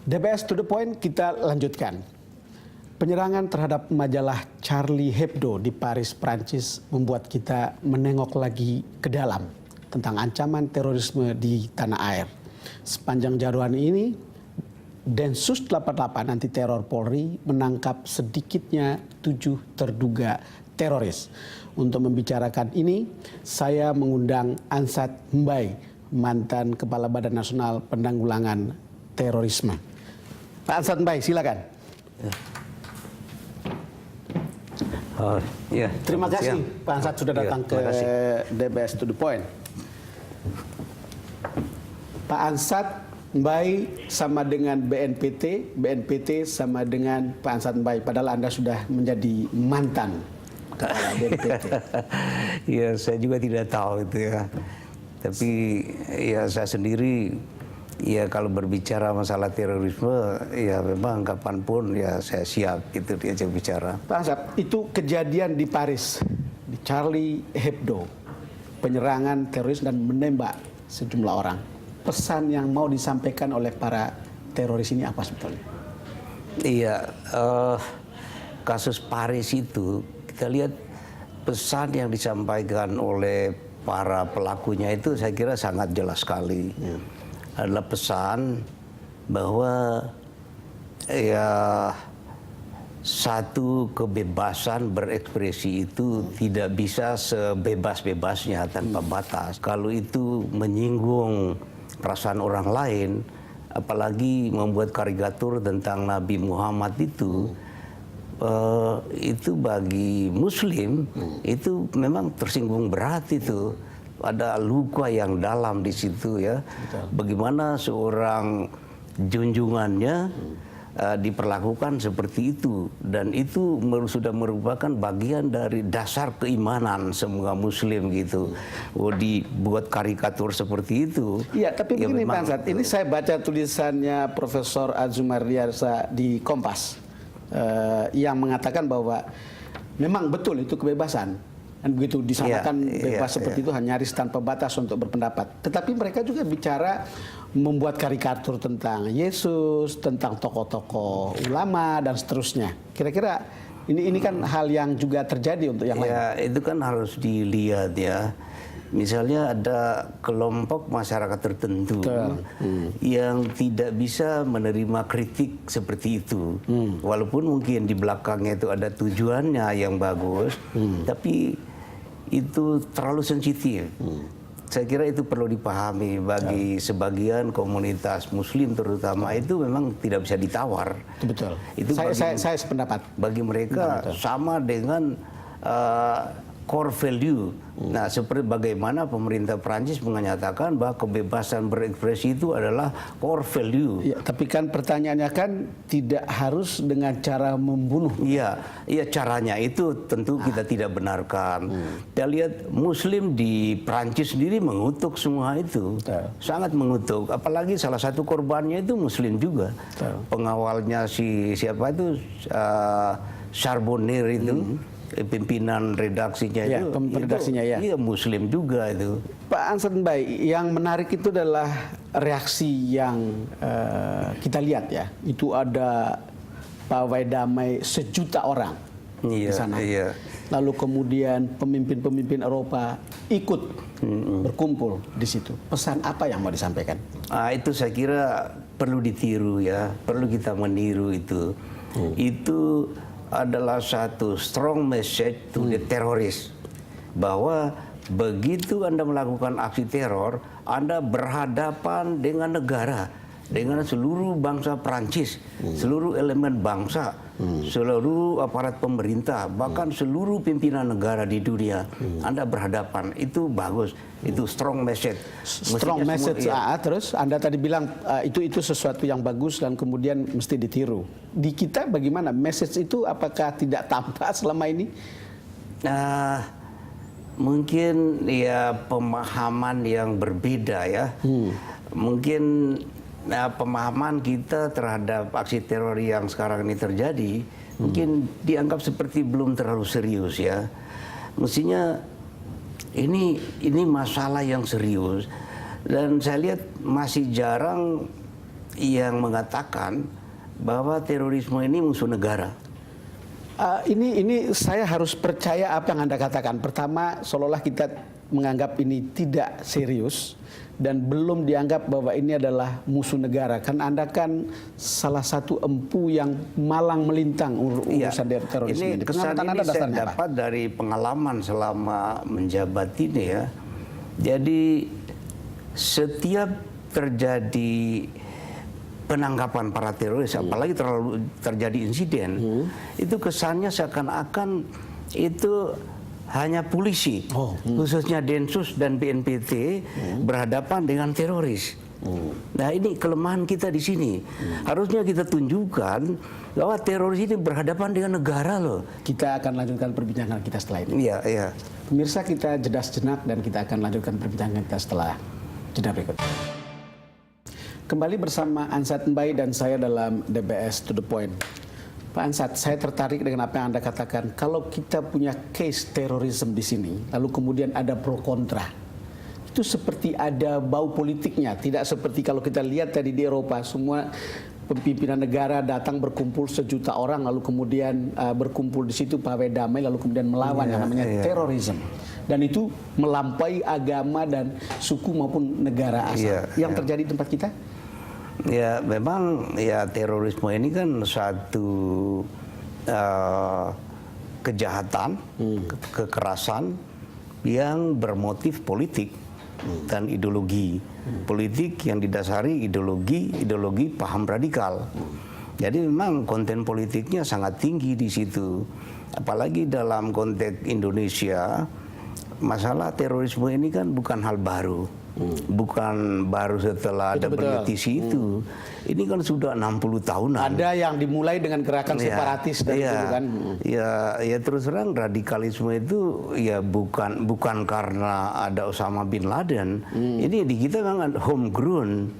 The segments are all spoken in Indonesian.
DBS to the point kita lanjutkan. Penyerangan terhadap majalah Charlie Hebdo di Paris, Prancis membuat kita menengok lagi ke dalam tentang ancaman terorisme di tanah air. Sepanjang Januari ini, Densus 88 anti teror Polri menangkap sedikitnya 7 terduga teroris. Untuk membicarakan ini, saya mengundang Ansat Mbai, mantan Kepala Badan Nasional Penanggulangan Terorisme. Pak Ansat Mbai, silakan. Ya, Terima kasih Pak Ansat sudah datang ke DBS to the point. Pak Ansat Mbai sama dengan BNPT, BNPT sama dengan Pak Ansat Mbai. Padahal Anda sudah menjadi mantan kepala BNPT. Ya, saya juga tidak tahu itu ya. Tapi ya saya sendiri ya kalau berbicara masalah terorisme ya memang kapanpun ya saya siap itu diajak bicara. Pak Ansat, itu kejadian di Paris, di Charlie Hebdo, penyerangan teroris dan menembak sejumlah orang. Pesan yang mau disampaikan oleh para teroris ini apa sebetulnya? Iya, kasus Paris itu kita lihat pesan yang disampaikan oleh para pelakunya itu saya kira sangat jelas sekali. Adalah pesan bahwa ya satu kebebasan berekspresi itu tidak bisa sebebas-bebasnya tanpa batas. Kalau itu menyinggung perasaan orang lain, apalagi membuat karikatur tentang Nabi Muhammad itu bagi Muslim itu memang tersinggung berat itu. Ada luka yang dalam di situ ya. Betul. Bagaimana seorang junjungannya diperlakukan seperti itu, dan itu sudah merupakan bagian dari dasar keimanan semua Muslim gitu. Dibuat karikatur seperti itu. Iya, tapi ya begini Pak memang, Ansat, ini saya baca tulisannya Profesor Azumardiarsa di Kompas yang mengatakan bahwa memang betul itu kebebasan. Dan begitu di sana kan bebas seperti itu, nyaris tanpa batas untuk berpendapat. Tetapi mereka juga bicara membuat karikatur tentang Yesus, tentang tokoh-tokoh ulama dan seterusnya. Kira-kira ini kan hal yang juga terjadi untuk yang lain. Ya, itu kan harus dilihat ya. Misalnya ada kelompok masyarakat tertentu yang tidak bisa menerima kritik seperti itu. Walaupun mungkin di belakangnya itu ada tujuannya yang bagus, tapi itu terlalu sensitif. Saya kira itu perlu dipahami bagi sebagian komunitas Muslim terutama, itu memang tidak bisa ditawar. Betul. Itu saya sependapat. Bagi mereka sama dengan core value. Nah, seperti bagaimana pemerintah Prancis menyatakan bahwa kebebasan berekspresi itu adalah core value. Ya, tapi kan pertanyaannya kan tidak harus dengan cara membunuh. Iya, caranya itu tentu kita tidak benarkan. Kita lihat Muslim di Prancis sendiri mengutuk semua itu, sangat mengutuk. Apalagi salah satu korbannya itu Muslim juga. Pengawalnya siapa itu Charbonnier itu. Pimpinan redaksinya ya, iya Muslim juga itu. Pak Ansat Mbai, yang menarik itu adalah reaksi yang kita lihat ya. Itu ada pawai damai 1 juta orang di sana. Iya. Lalu kemudian pemimpin-pemimpin Eropa ikut berkumpul di situ. Pesan apa yang mau disampaikan? Itu saya kira perlu ditiru ya, perlu kita meniru itu. Itu adalah satu strong message to the terrorist, bahwa begitu Anda melakukan aksi teror, Anda berhadapan dengan negara, dengan seluruh bangsa Prancis, seluruh elemen bangsa, seluruh aparat pemerintah, bahkan seluruh pimpinan negara di dunia. Anda berhadapan, itu bagus, itu strong message. Strong message, terus Anda tadi bilang itu sesuatu yang bagus dan kemudian mesti ditiru. Di kita bagaimana? Message itu apakah tidak tampak selama ini? Mungkin ya pemahaman yang berbeda ya. Mungkin pemahaman kita terhadap aksi teror yang sekarang ini terjadi mungkin dianggap seperti belum terlalu serius ya. Mestinya ini masalah yang serius, dan saya lihat masih jarang yang mengatakan bahwa terorisme ini musuh negara. Ini saya harus percaya apa yang Anda katakan. Pertama, seolah-olah kita menganggap ini tidak serius dan belum dianggap bahwa ini adalah musuh negara. Kan Anda kan salah satu empu yang malang melintang urusan terorisme ini. Kesan ini saya dapat dari pengalaman selama menjabat ini ya. Jadi setiap terjadi penangkapan para teroris, apalagi terjadi insiden, itu kesannya seakan-akan itu hanya polisi, khususnya Densus dan BNPT berhadapan dengan teroris. Nah ini kelemahan kita di sini. Harusnya kita tunjukkan bahwa teroris ini berhadapan dengan negara loh. Kita akan lanjutkan perbincangan kita setelah ini. Iya, iya. Pemirsa, kita jeda sejenak dan kita akan lanjutkan perbincangan kita setelah jeda berikut. Kembali bersama Ansat Mbai dan saya dalam DBS To The Point. Pak Ansat, saya tertarik dengan apa yang Anda katakan. Kalau kita punya case terorisme di sini, lalu kemudian ada pro kontra, itu seperti ada bau politiknya. Tidak seperti kalau kita lihat tadi di Eropa, semua pimpinan negara datang berkumpul 1 juta orang, lalu kemudian berkumpul di situ pawai damai, lalu kemudian melawan yang namanya terorisme. Dan itu melampaui agama dan suku maupun negara asal. Yang terjadi di tempat kita? Ya memang ya terorisme ini kan satu kejahatan, kekerasan yang bermotif politik dan ideologi. Politik yang didasari ideologi paham radikal. Jadi memang konten politiknya sangat tinggi di situ. Apalagi dalam konteks Indonesia, masalah terorisme ini kan bukan hal baru. Bukan baru setelah ada WTC itu. Ini kan sudah 60 tahunan. Ada yang dimulai dengan gerakan separatis dan itu kan. Ya terus terang radikalisme itu ya bukan karena ada Osama bin Laden. Ini di kita memang homegrown.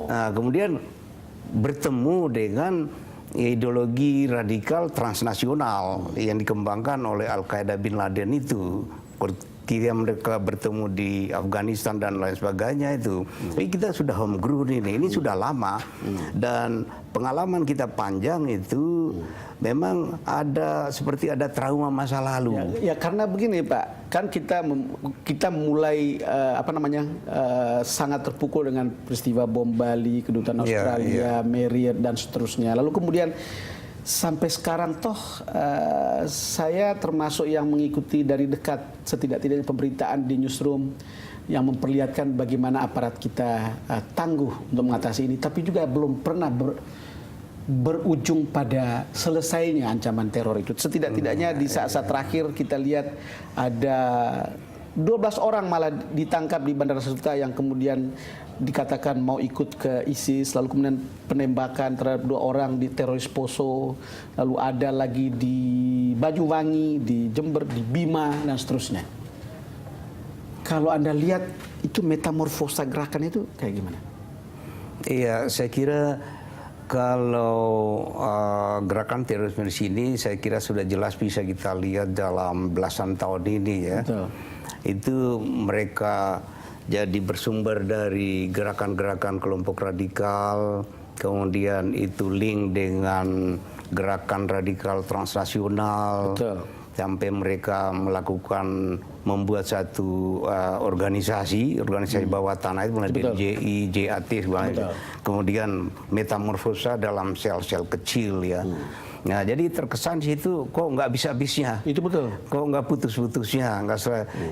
Nah, kemudian bertemu dengan ideologi radikal transnasional yang dikembangkan oleh Al-Qaeda bin Laden itu. Ketika mereka bertemu di Afghanistan dan lain sebagainya itu. Jadi kita sudah homegrown ini sudah lama. Dan pengalaman kita panjang itu memang seperti ada trauma masa lalu. Ya karena begini Pak, kan kita mulai sangat terpukul dengan peristiwa bom Bali, kedutaan Australia, Marriott dan seterusnya. Lalu kemudian sampai sekarang saya termasuk yang mengikuti dari dekat setidak-tidaknya pemberitaan di newsroom yang memperlihatkan bagaimana aparat kita tangguh untuk mengatasi ini, tapi juga belum pernah berujung pada selesainya ancaman teror itu. Setidak-tidaknya di saat-saat terakhir kita lihat ada 12 orang malah ditangkap di Bandara Suta yang kemudian dikatakan mau ikut ke ISIS, lalu kemudian penembakan terhadap 2 orang di teroris Poso, lalu ada lagi di Banyuwangi, di Jember, di Bima dan seterusnya. Kalau Anda lihat itu metamorfosa gerakan itu kayak gimana? Iya, saya kira kalau gerakan terorisme di sini saya kira sudah jelas bisa kita lihat dalam belasan tahun ini ya. Betul. Itu mereka jadi bersumber dari gerakan-gerakan kelompok radikal, kemudian itu link dengan gerakan radikal transnasional. Betul. Sampai mereka membuat satu organisasi bawah tanah itu mulai dari JI, JAT, kemudian metamorfosa dalam sel-sel kecil ya. Nah, jadi terkesan di situ kok nggak habis-habisnya. Itu betul. Kok nggak putus-putusnya,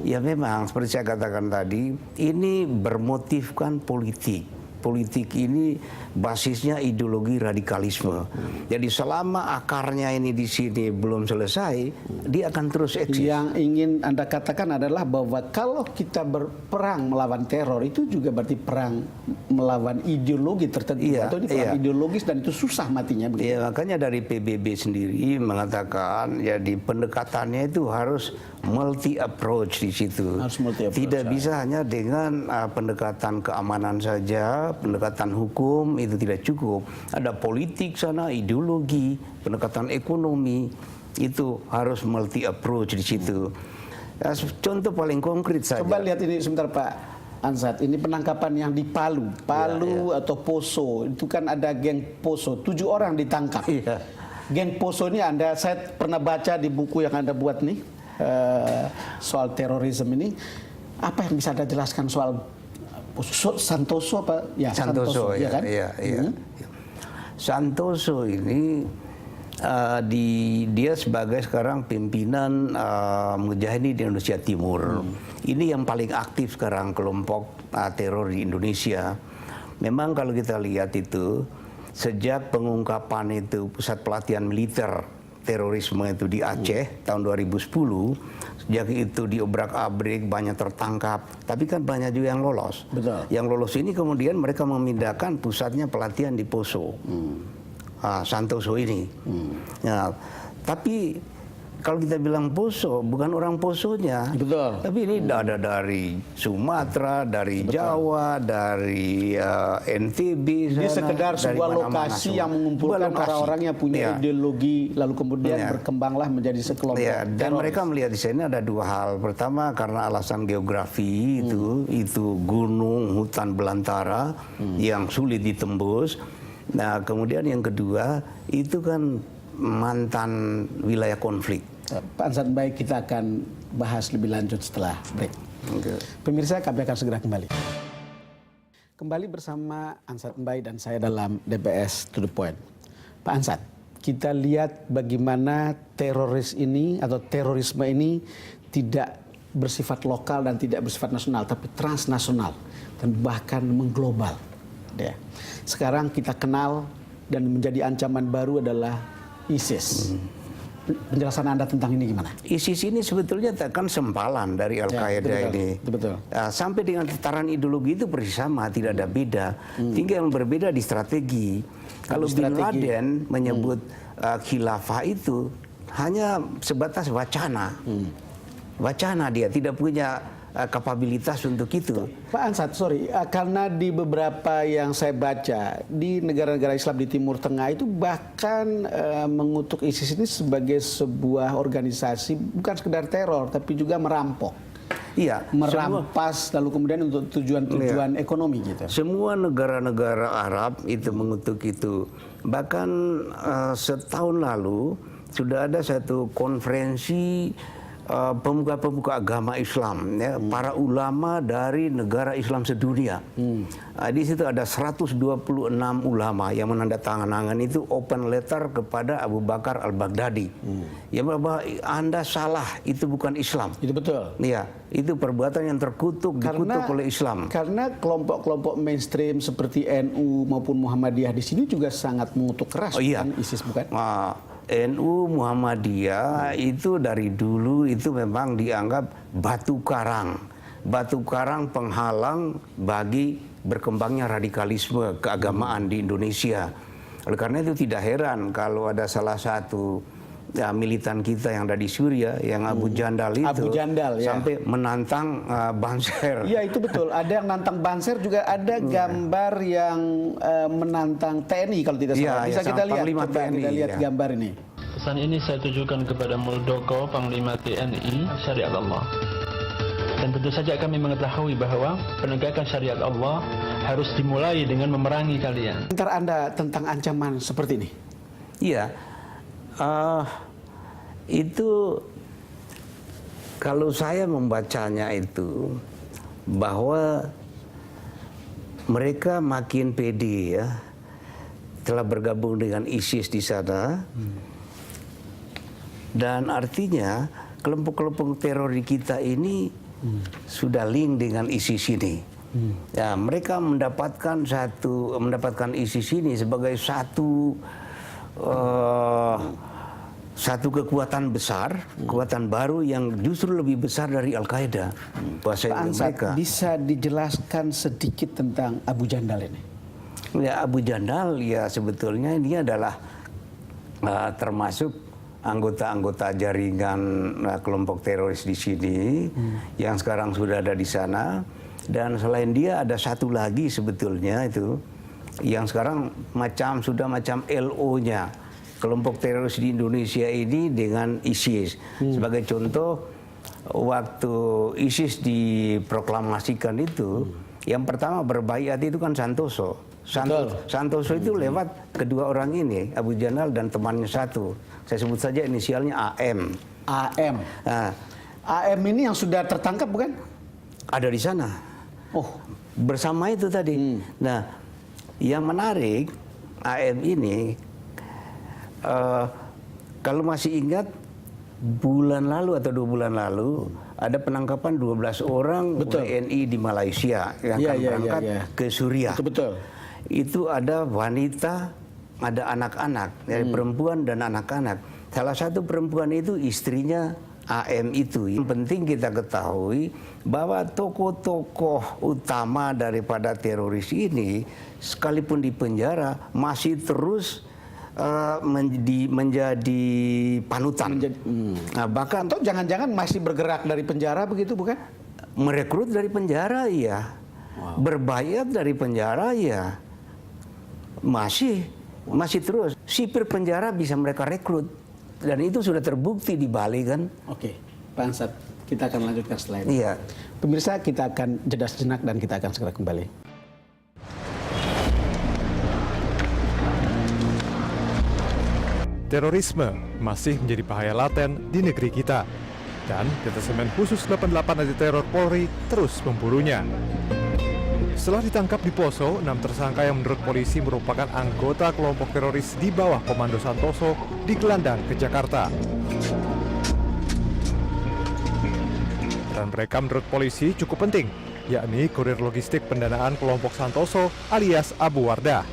ya memang seperti saya katakan tadi, ini bermotifkan politik. Politik ini basisnya ideologi radikalisme. Jadi selama akarnya ini di sini belum selesai, dia akan terus eksis. Yang ingin Anda katakan adalah bahwa kalau kita berperang melawan teror itu juga berarti perang melawan ideologi tertentu, atau ini perang ideologis dan itu susah matinya. Iya, makanya dari PBB sendiri mengatakan jadi pendekatannya itu harus multi approach di situ. Tidak bisa hanya dengan pendekatan keamanan saja, pendekatan hukum itu tidak cukup. Ada politik sana, ideologi, pendekatan ekonomi, itu harus multi approach di situ. Contoh paling konkret saja. Coba lihat ini sebentar Pak. Ansat, ini penangkapan yang di Palu, atau Poso, itu kan ada geng Poso, 7 orang ditangkap. Iya. Geng Poso ini saya pernah baca di buku yang Anda buat nih, soal terorisme ini. Apa yang bisa Anda jelaskan soal Poso? Santoso apa? Ya, Santoso, ya kan? Iya. Santoso ini dia sebagai sekarang pimpinan Mujahidin di Indonesia Timur. Ini yang paling aktif sekarang kelompok teror di Indonesia. Memang kalau kita lihat itu, sejak pengungkapan itu pusat pelatihan militer terorisme itu di Aceh tahun 2010, sejak itu diobrak-abrik, banyak tertangkap, tapi kan banyak juga yang lolos. Betul. Yang lolos ini kemudian mereka memindahkan pusatnya pelatihan di Poso. Santoso ini. Nah, tapi kalau kita bilang Poso, bukan orang Posonya. Betul. Tapi ini ada dari Sumatera, dari Jawa, dari NTB. Ini sekedar sebuah lokasi yang mengumpulkan orang-orang yang punya ideologi, lalu kemudian berkembanglah menjadi sekelompok dan teroris. Mereka melihat di sini ada 2 hal. Pertama karena alasan geografi itu gunung, hutan belantara yang sulit ditembus. Nah, kemudian yang kedua itu kan mantan wilayah konflik. Pak Ansat Mbai, kita akan bahas lebih lanjut setelah break. Pemirsa, kami akan segera kembali. Kembali bersama Ansat Mbai dan saya dalam DPS To The Point. Pak Ansat, kita lihat bagaimana teroris ini atau terorisme ini tidak bersifat lokal dan tidak bersifat nasional, tapi transnasional dan bahkan mengglobal. Ya. Sekarang kita kenal dan menjadi ancaman baru adalah ISIS. Penjelasan Anda tentang ini gimana? ISIS ini sebetulnya kan sempalan dari Al-Qaeda ini. Betul. Sampai dengan tataran ideologi itu persis sama, tidak ada beda. Tinggal yang berbeda di strategi. Kalau Bin Laden menyebut khilafah itu hanya sebatas wacana. Wacana, dia tidak punya kapabilitas untuk itu. Pak Ansat, sorry, karena di beberapa yang saya baca di negara-negara Islam di Timur Tengah itu bahkan mengutuk ISIS ini sebagai sebuah organisasi bukan sekedar teror tapi juga merampok. Iya, merampas lalu kemudian untuk tujuan-tujuan ekonomi gitu. Semua negara-negara Arab itu mengutuk itu. Bahkan setahun lalu sudah ada satu konferensi pemuka-pemuka agama Islam, para ulama dari negara Islam sedunia. Di situ ada 126 ulama yang menandatangani itu open letter kepada Abu Bakar al-Baghdadi. Yang bahwa Anda salah, itu bukan Islam. Itu betul. Iya, itu perbuatan yang dikutuk oleh Islam. Karena kelompok-kelompok mainstream seperti NU maupun Muhammadiyah di sini juga sangat mengutuk keras kan ISIS, bukan? NU Muhammadiyah itu dari dulu itu memang dianggap batu karang penghalang bagi berkembangnya radikalisme keagamaan di Indonesia. Oleh karena itu tidak heran kalau ada salah satu militan kita yang dari Suriah, yang Abu Jandal itu, sampai menantang Banser. Iya, itu betul. Ada yang nantang Banser, juga ada gambar yang menantang TNI kalau tidak salah. Bisa kita lihat, kita lihat gambar ini. Pesan ini saya tujukan kepada Muldoko, Panglima TNI, Syariat Allah. Dan tentu saja kami mengetahui bahwa penegakan syariat Allah harus dimulai dengan memerangi kalian. Komentar Anda tentang ancaman seperti ini? Iya. Itu kalau saya membacanya itu bahwa mereka makin pede telah bergabung dengan ISIS di sana, dan artinya kelompok-kelompok teror di kita ini sudah link dengan ISIS ini. Ya, mereka mendapatkan ISIS ini sebagai satu kekuatan besar, kekuatan baru yang justru lebih besar dari Al-Qaeda. Pak Ansat, bisa dijelaskan sedikit tentang Abu Jandal ini? Ya, Abu Jandal ya sebetulnya ini adalah termasuk anggota-anggota jaringan kelompok teroris di sini yang sekarang sudah ada di sana. Dan selain dia ada satu lagi sebetulnya itu yang sekarang sudah macam LO-nya. Kelompok teroris di Indonesia ini dengan ISIS. Sebagai contoh, waktu ISIS diproklamasikan itu, yang pertama berbaiat itu kan Santoso. Santoso itu lewat kedua orang ini, Abu Janal dan temannya satu. Saya sebut saja inisialnya AM. AM. Nah, AM ini yang sudah tertangkap bukan? ada di sana. Oh, Bersama itu tadi. Nah, yang menarik AM ini, kalau masih ingat bulan lalu atau 2 bulan lalu ada penangkapan 12 orang WNI di Malaysia yang akan berangkat ke Suriah. betul. Itu ada wanita, ada anak-anak, dari perempuan dan anak-anak. Salah satu perempuan itu istrinya AM itu. Yang penting kita ketahui bahwa tokoh-tokoh utama daripada teroris ini, sekalipun di penjara, masih terus menjadi panutan. Nah, bahkan Atau jangan-jangan masih bergerak dari penjara begitu bukan? merekrut dari penjara, iya. Berbayat dari penjara, iya. Masih terus. Sipir penjara bisa mereka rekrut. Dan itu sudah terbukti di Bali kan. Oke, Pak Ansat, kita akan lanjutkan setelah ini. Iya. Pemirsa, kita akan jeda sejenak dan kita akan segera kembali. Terorisme masih menjadi bahaya laten di negeri kita. Dan Detasemen Khusus 88 Anti Teror Polri terus memburunya. Setelah ditangkap di Poso, 6 tersangka yang menurut polisi merupakan anggota kelompok teroris di bawah Komando Santoso digelandang ke Jakarta. Peran mereka menurut polisi cukup penting, yakni kurir logistik pendanaan kelompok Santoso alias Abu Wardah.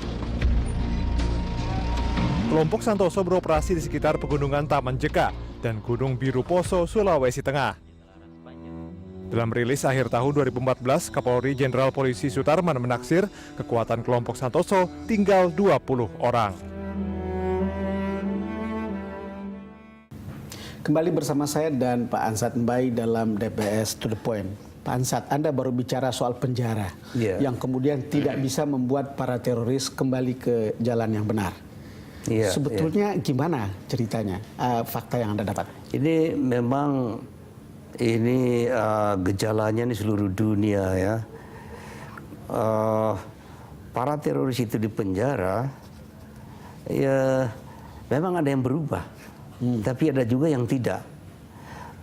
Kelompok Santoso beroperasi di sekitar pegunungan Taman Jeka dan Gunung Biru Poso, Sulawesi Tengah. Dalam rilis akhir tahun 2014, Kapolri Jenderal Polisi Sutarman menaksir kekuatan kelompok Santoso tinggal 20 orang. Kembali bersama saya dan Pak Ansat Mbai dalam DPS To The Point. Pak Ansat, Anda baru bicara soal penjara yang kemudian tidak bisa membuat para teroris kembali ke jalan yang benar. Sebetulnya gimana ceritanya, fakta yang Anda dapat? Ini memang gejalanya di seluruh dunia ya. Para teroris itu di penjara, ya memang ada yang berubah, tapi ada juga yang tidak.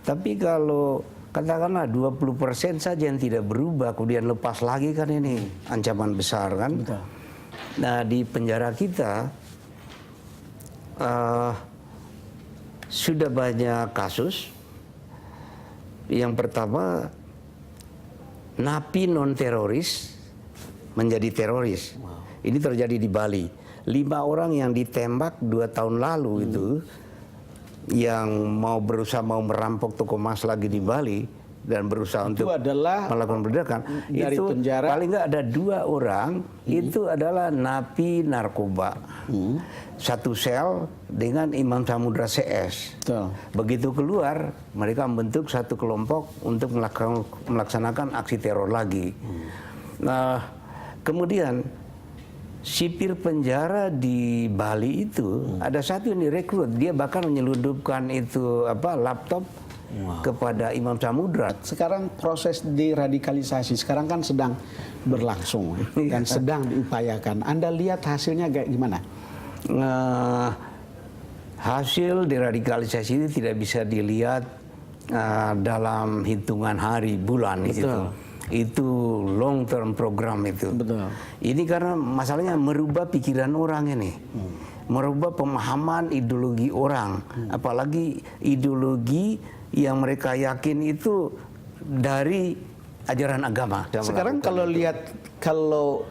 Tapi kalau katakanlah 20% saja yang tidak berubah, kemudian lepas lagi kan ini ancaman besar kan. Betul. Nah di penjara kita sudah banyak kasus. Yang pertama, napi non-teroris menjadi teroris. Ini terjadi di Bali. 5 orang yang ditembak 2 tahun lalu itu, yang berusaha merampok toko emas lagi di Bali dan berusaha Itu untuk adalah melakukan perbudakan. dari Itu penjara. paling nggak ada 2 orang itu adalah napi narkoba. Satu sel dengan Imam Samudra CS. Betul. Begitu keluar, mereka membentuk satu kelompok untuk melaksanakan aksi teror lagi. Nah, kemudian sipir penjara di Bali itu ada satu yang direkrut, dia bahkan menyelundupkan itu laptop kepada Imam Samudra. Sekarang proses deradikalisasi sekarang kan sedang berlangsung dan sedang diupayakan. Anda lihat hasilnya kayak gimana? Hasil deradikalisasi ini tidak bisa dilihat dalam hitungan hari, bulan gitu. Itu long term program itu. Betul. Ini karena masalahnya merubah pikiran orang ini. Merubah pemahaman ideologi orang. Apalagi ideologi yang mereka yakin itu dari ajaran agama. Sekarang kalau lihat, kalau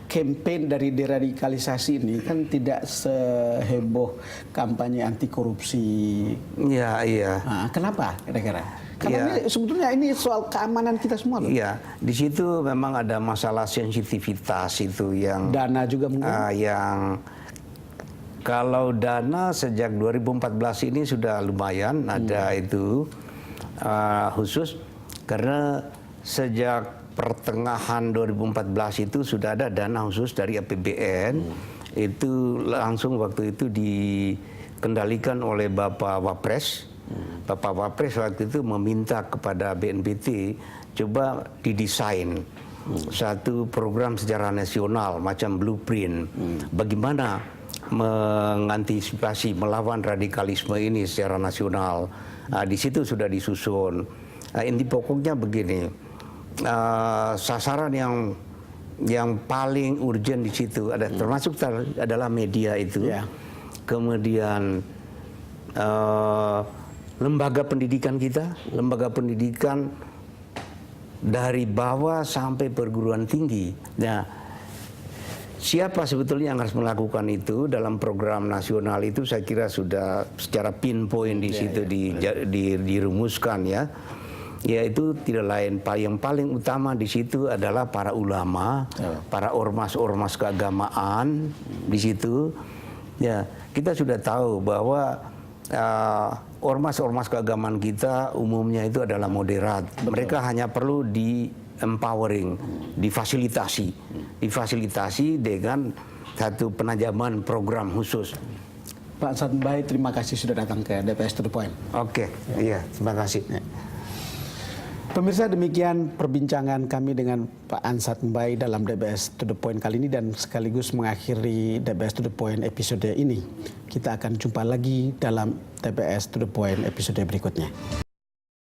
campaign dari deradikalisasi ini kan tidak seheboh kampanye anti korupsi. Iya, iya. Nah, kenapa kira-kira? Karena ini, sebetulnya ini soal keamanan kita semua loh. Iya, di situ memang ada masalah sensitivitas itu yang Dana juga mungkin. yang kalau dana sejak 2014 ini sudah lumayan ada itu khusus karena sejak pertengahan 2014 itu sudah ada dana khusus dari APBN. Itu langsung waktu itu dikendalikan oleh Bapak Wapres Bapak Wapres waktu itu meminta kepada BNPT coba didesain satu program secara nasional macam blueprint bagaimana mengantisipasi melawan radikalisme ini secara nasional. Di situ sudah disusun. Inti pokoknya begini, sasaran yang paling urgent di situ ada termasuk adalah media itu, kemudian lembaga pendidikan kita, lembaga pendidikan dari bawah sampai perguruan tinggi. Nah, siapa sebetulnya yang harus melakukan itu dalam program nasional itu saya kira sudah secara pinpoint di situ dirumuskan ya. Yaitu tidak lain, yang paling utama di situ adalah para ulama, para ormas-ormas keagamaan di situ. Ya, kita sudah tahu bahwa ormas-ormas keagamaan kita umumnya itu adalah moderat. Mereka hanya perlu empowering, difasilitasi dengan satu penajaman program khusus. Pak Ansat Mbae, terima kasih sudah datang ke DPS To The Point. Oke, iya, terima kasih. Pemirsa, demikian perbincangan kami dengan Pak Ansat Mbae dalam DPS To The Point kali ini dan sekaligus mengakhiri DPS To The Point episode ini. Kita akan jumpa lagi dalam DPS To The Point episode berikutnya.